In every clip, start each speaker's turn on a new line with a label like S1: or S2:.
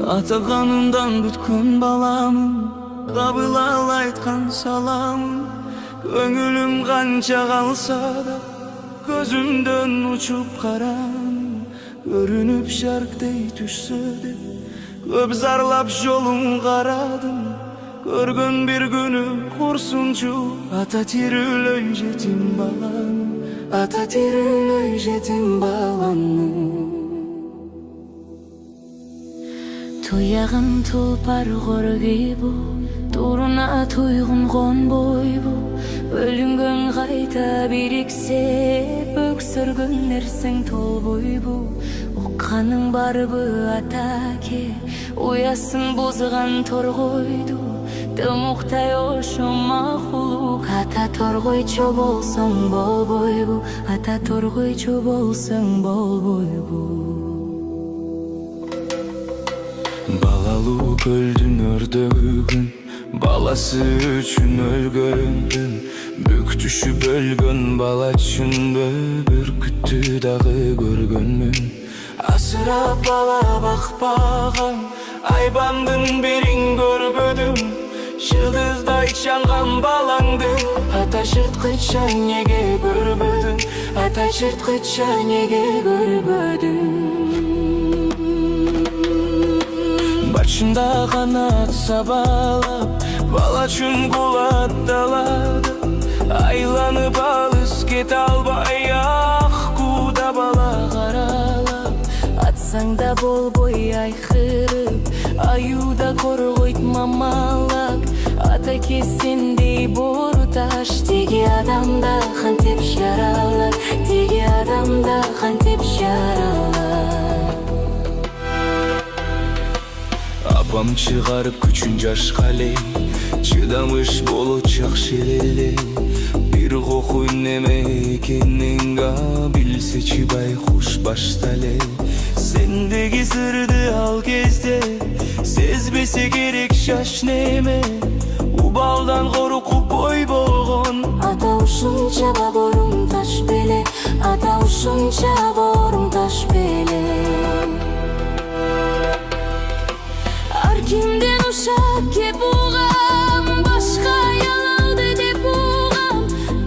S1: Ата kanından бүткөн баламын, кабыл ал айткан саламын. Көңүлүм канча калса да көзүмдөн учуп караным. Көрүнүп шарктей түшсө деп көп зарлап жолун карадым. Көргөн бир күнү курсунчу ата тирүүлөй жетим баланы, ата тирүүлөй жетим баланы.
S2: Туягын тулпар коргибу, туруна туйгун конбойбу. Өлүнгөн кайта бириксе, өксөргөн нерсең толбойбу. Укканың барбы атаке, уясын бузган торгойду. Тымуктай ошо макулук, ата торгойчу болсоң болбойбу, ата торгойчу болсоң болбойбу.
S1: Балалуу көлдүн өрдөгүн, баласы үчүн өлгөндүн. Бүк түшүп өлгөн бала үчүн бүркүттү дагы көргөнмүн. Асырап бала бакпаган айбандын бирин көрбөдүм. Жылдыздай чаңган балаңды ата жырткыча неге көрбөдүң, ата жырткыча неге көрбөдүң. Башында канат сабалап, бала үчүн кулат далада. Айланып алыс кете албай, аккуда бала каралап. Атсаң да болбой айкырып, аюуда коргойт мамалак. Ата кесиндей бору таш, теги адамда кантип жаралар, теги адамда кантип жаралар. Апам чыгарып күчүн жашка эле, чыдамыш болот жакшы эле. Бир кокуй неме экенин билсечи байкуш башта эле. Сендеги сырды ал кезде сезбесе керек жаш неме. Убалдан коркуп бойбогон
S2: ата ушунча боруң таш беле, ата ушунча боруң таш беле. Ар кимден ушак кеп угам, башка аял алды деп угам.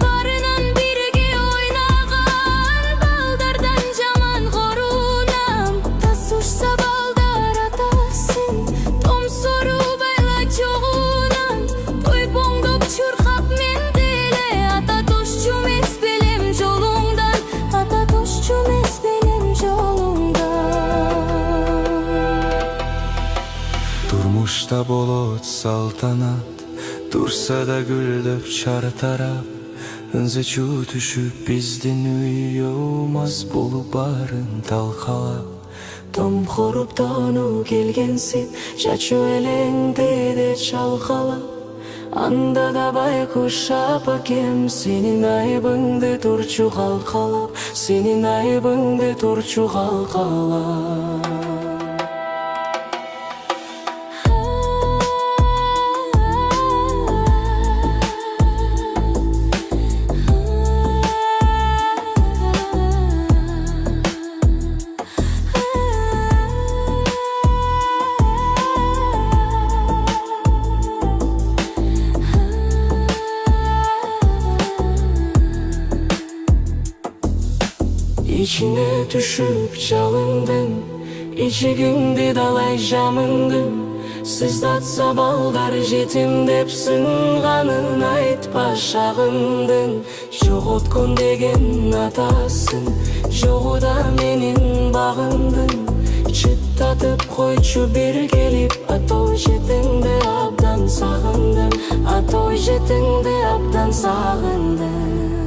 S2: Барынан бирге ойнаган балдардан жаман корунам. Тас ушса балдар атасын, том сору байла жогунан. Тойпоңдоп чуркап мен деле, ата тошчу эмес белем жолуңдан, ата тошчу эмес белем жолуңдан.
S1: Турмушта болот салтанат, турса да гүлдөп чартарап. Ынзы чуу түшүп биздин үйгө, мас болуп баарын талкалап. Том хоруп тоону келгенсип, чачуу элеңдеде чалкалап. Анда да байкуш апакем, сенин айыбыңды турчу калкалап, сенин айыбыңды турчу калкалап. İçine düşüp çalındın, içigimdi dalay jamındın. Sızdatsa balдар жетим деп сынганын айтпа шагындын. Жоготкон деген атасын, жогу да менин багымдын. Чыттатып койчу бир келип, атой жетиңди абдан сагындым, атой жетиңди абдан сагындым.